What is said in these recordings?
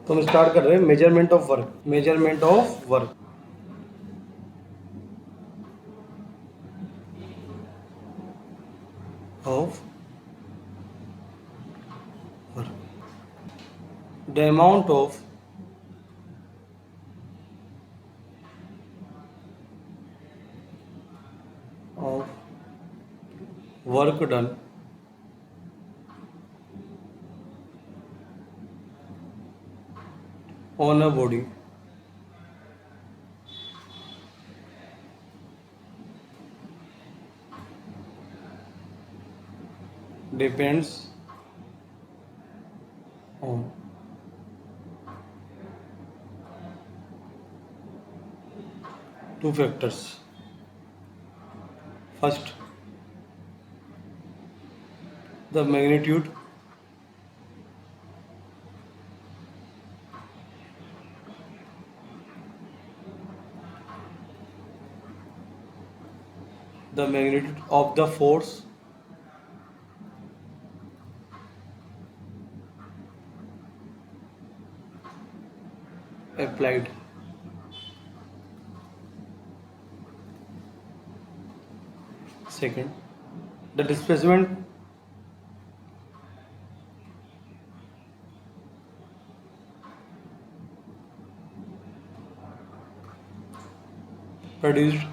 तो हम स्टार्ट कर रहे हैं measurement of work. Measurement of work, of work, the amount of work done on a body depends on two factors. First, the magnitude of the force applied. Second, the displacement produced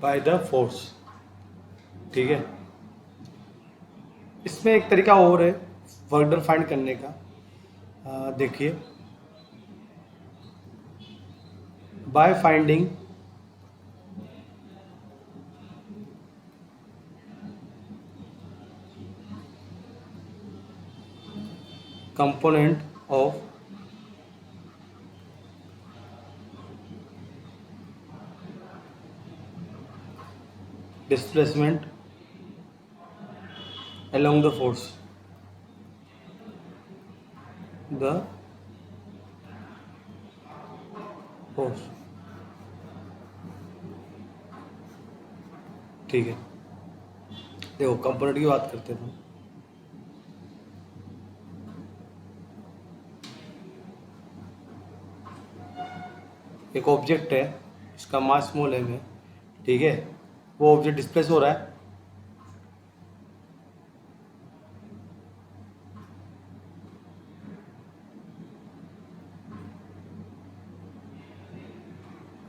by the force. ठीक है, इसमें एक तरीका और है work done find करने का। देखिए, by finding component of displacement along the force, ठीक है। देखो, कंपोनेंट की बात करते हैं। एक ऑब्जेक्ट है, इसका मास स्मॉल m है, ठीक है। वो ऑब्जेक्ट डिस्प्लेस हो रहा है,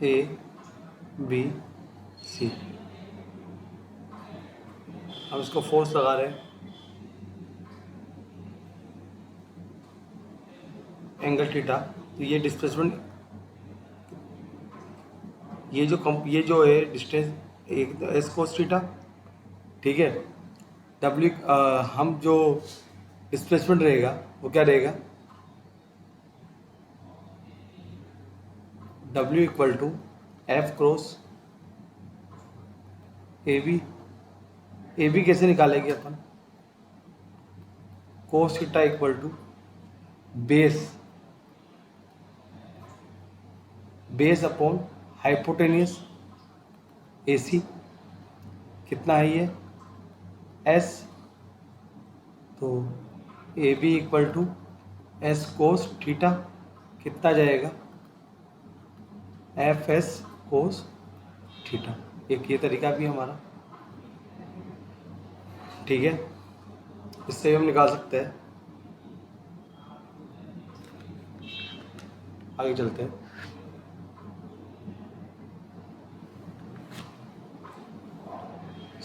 A B C। हम इसको फोर्स लगा रहे हैं, एंगल थीटा। तो ये डिस्प्लेसमेंट, ये जो है डिस्टेंस एक एस कोस थीटा, ठीक है। डब्ल्यू हम जो डिस्प्लेसमेंट रहेगा वो क्या रहेगा, W equal to F cross A B कैसे निकालेंगे अपन, cos theta equal to base upon hypotenuse AC। कितना है ये, S। तो AB equal to S cos theta, कितना जाएगा, FS कोस थीटा। एक ये तरीका भी हमारा, ठीक है। इससे हम निकाल सकते हैं। आगे चलते हैं।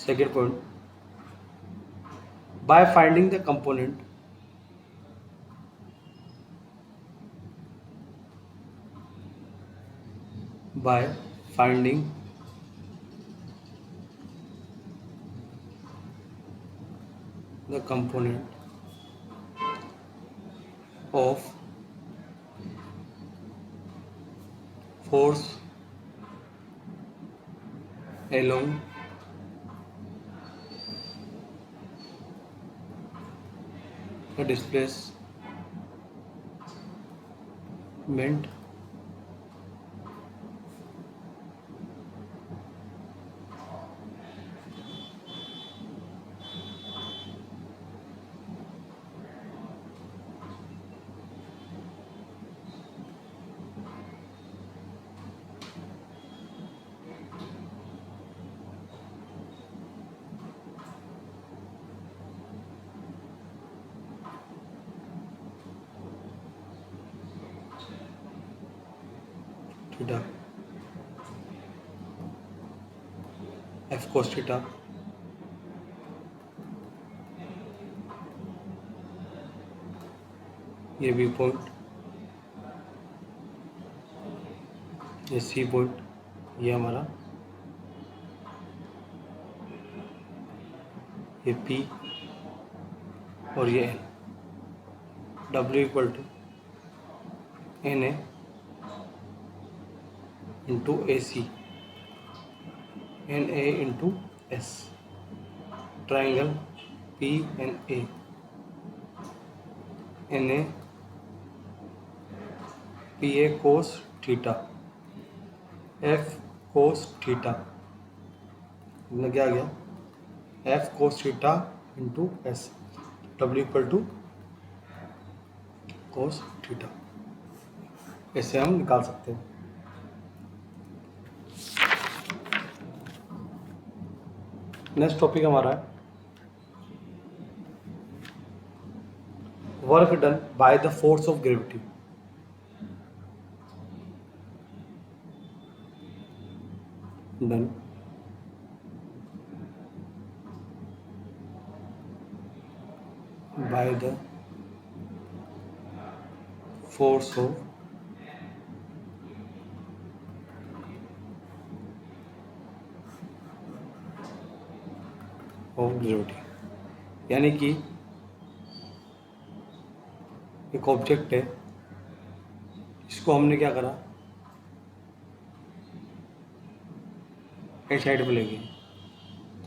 Second point, by finding the component by finding the component of force along the displacement cos theta ये बी पॉइंट, ये सी पॉइंट, ये हमारा ये पी और ये N, W equal to N A into A C, N A into S, triangle P N A P A cos theta, F cos theta, मतलब क्या आ गया, F cos theta into S, W equal to cos theta, ऐसे हम निकाल सकते हैं। Next topic हमारा है work done by the force of gravity. Done by the force of gravity, यानी कि एक ऑब्जेक्ट है, इसको हमने क्या करा, एक साइड पे ले गए,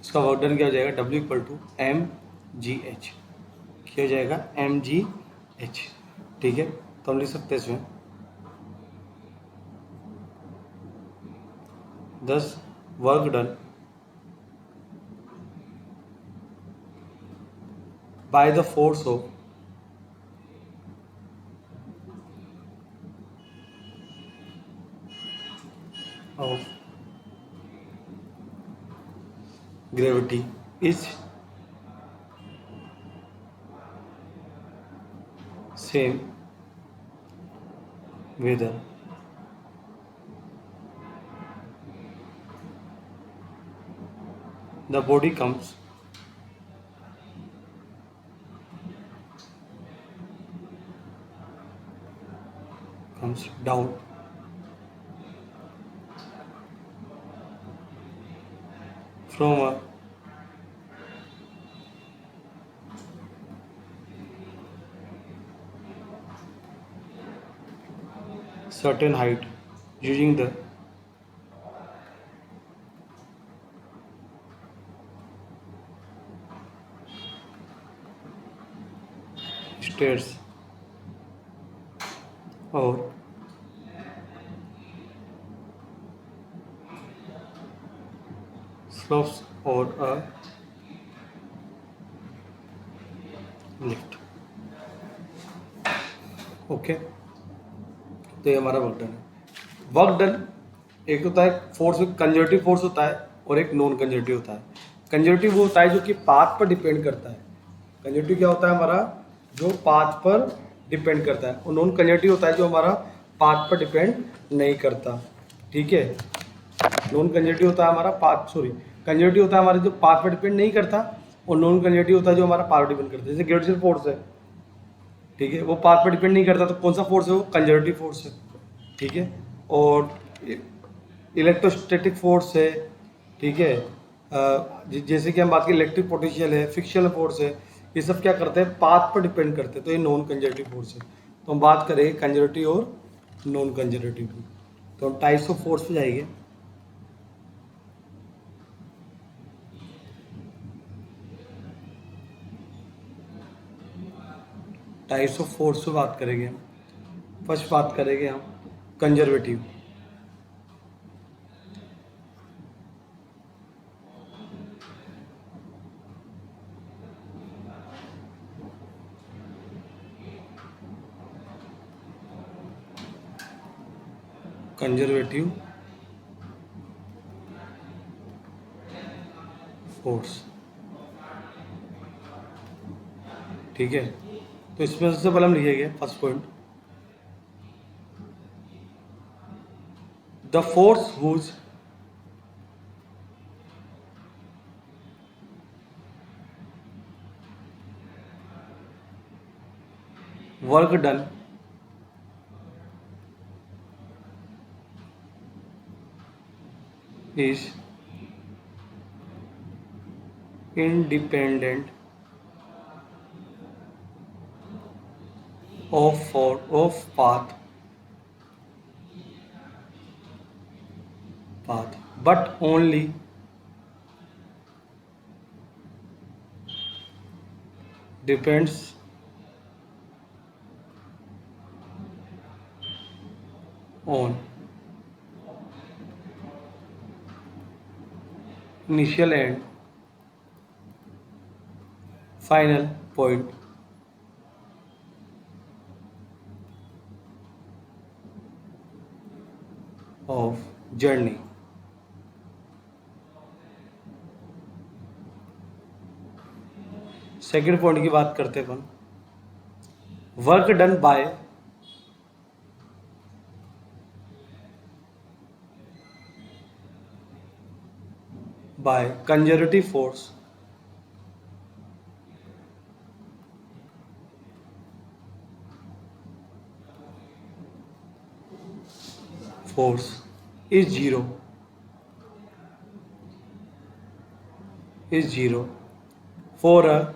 इसका वर्क डन क्या हो जाएगा, W equal to M G H, क्या हो जाएगा, एम जी एच। ठीक है, तो हम लिख सकते हैं इसमें 10 work done by the force of gravity is same whether the body comes down from a certain height using the stairs or slopes or a lift। Okay, तो ये हमारा वर्क डन है। वर्क डन एक होता है force, conservative force होता है और एक नॉन कंजर्वेटिव होता है। कंजर्वेटिव वो होता है जो कि पाथ पर डिपेंड करता है, कंजर्वेटिव क्या होता है हमारा, जो पाथ पर डिपेंड करता है, और नॉन कंजर्वेटिव होता है जो हमारा पाथ पर डिपेंड नहीं करता। ठीक है, नॉन कंजर्वेटिव होता है हमारा कंजर्वेटिव होता है हमारा जो पाथ पर डिपेंड नहीं करता, और नॉन कंजर्वेटिव होता है जो हमारा पाथ पर डिपेंड करता है। जैसे ग्रेविटेशनल फोर्स है, ठीक है, वो पाथ पर डिपेंड नहीं करता, तो कौन सा फोर्स है, वो कंजर्वेटिव फोर्स है। ठीक है, और इलेक्ट्रोस्टैटिक फोर्स है, ठीक है, जैसे कि हम बात करें इलेक्ट्रिक पोटेंशियल है, फ्रिक्शनल फोर्स है, ये सब क्या करते हैं, पाथ पर डिपेंड करते हैं, तो ये नॉन कंजर्वेटिव फोर्स है। तो हम बात करेंगे कंजर्वेटिव और नॉन कंजर्वेटिव की, तो हम टाइप्स ऑफ फोर्स पे जाएंगे। टाइप्स ऑफ फोर्स पे बात करेंगे हम। फर्स्ट बात करेंगे हम कंजर्वेटिव। कंजर्वेटिव फोर्स, ठीक है, तो इसमें सबसे पहले हम लिखेंगे first point, the force whose work done is independent of path, but only depends on initial and final point of journey. Second point की बात करते हैं अपन, work done by conservative force is zero for a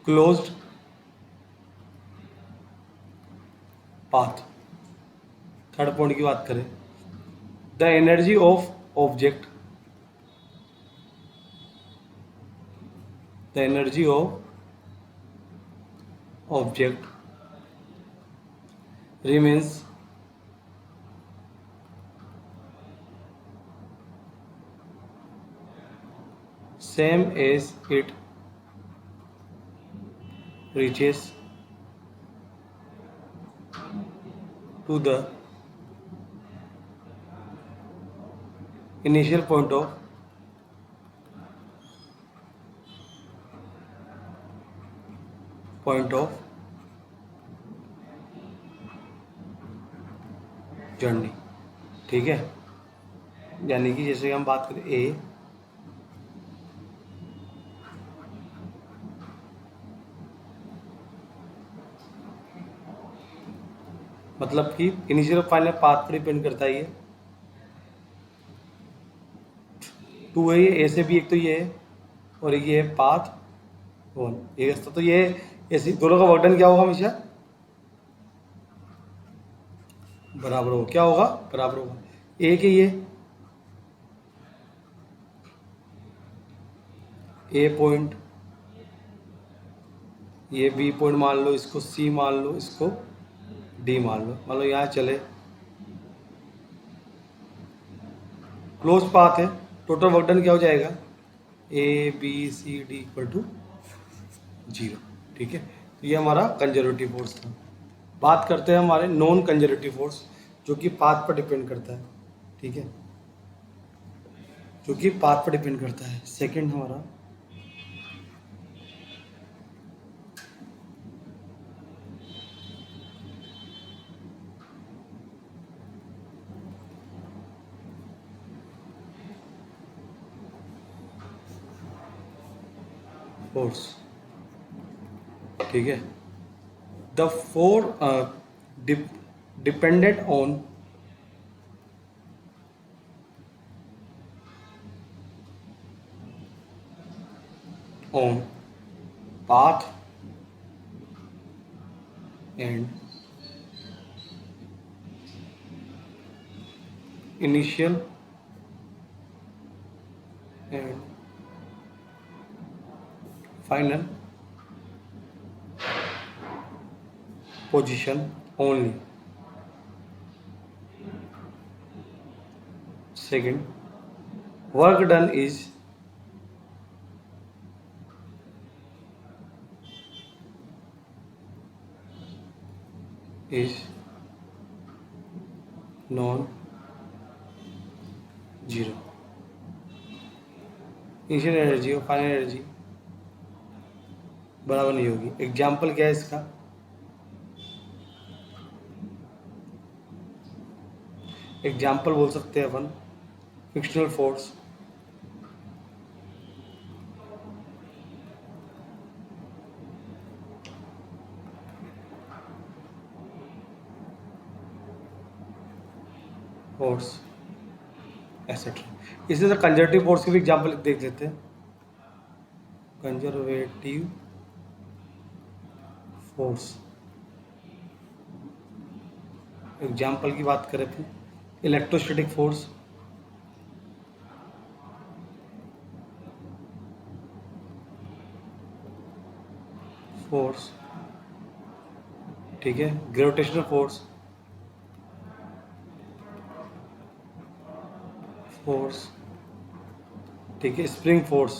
closed path. Third point की बात करें, the energy of object remains same as it reaches to the initial point of journey. ठीक है, यानी कि जैसे हम बात करें ए, मतलब कि इनिशियल और फाइनल पाथ पर डिपेंड करता है. ये टू है, ये ए से भी एक तो ये है और ये है पाथ वन. ये रास्ता तो ये ऐसे दोनों का वर्क डन क्या होगा, हमेशा बराबर होगा. क्या होगा, बराबर होगा. ए के ये ए पॉइंट, ये बी पॉइंट मान लो, इसको सी मान लो, इसको डी मान लो. मान लो यहाँ चले, क्लोज पाथ है, टोटल वर्क डन क्या हो जाएगा, A B C D equal to 0. ठीक है, तो ये हमारा कंजर्वेटिव फोर्स था. बात करते हैं हमारे नॉन कंजर्वेटिव फोर्स, जो कि पाथ पर डिपेंड करता है. ठीक है, जो कि पाथ पर डिपेंड करता है. सेकंड हमारा फोर्स. ठीक है, the four dependent on path and initial and final position only. Second, work done is non zero. Initial energy और फाइनल एनर्जी बराबर नहीं होगी. एग्जाम्पल क्या है इसका, एग्जाम्पल बोल सकते हैं अपन, फ्रिक्शनल फोर्स फोर्स एसेट्रा। इसी तरह कंजर्वेटिव फोर्स की भी एग्जाम्पल देख लेते हैं। कंजर्वेटिव फोर्स एग्जाम्पल की बात करें तो इलेक्ट्रोस्टैटिक फोर्स, ठीक है, ग्रेविटेशनल फोर्स, ठीक है, स्प्रिंग फोर्स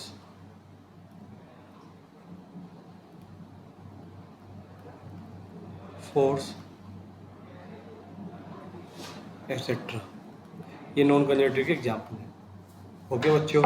एटसेट्रा। ये नॉन कंजर्वेटिव के एग्जाम्पल है। ओके बच्चों।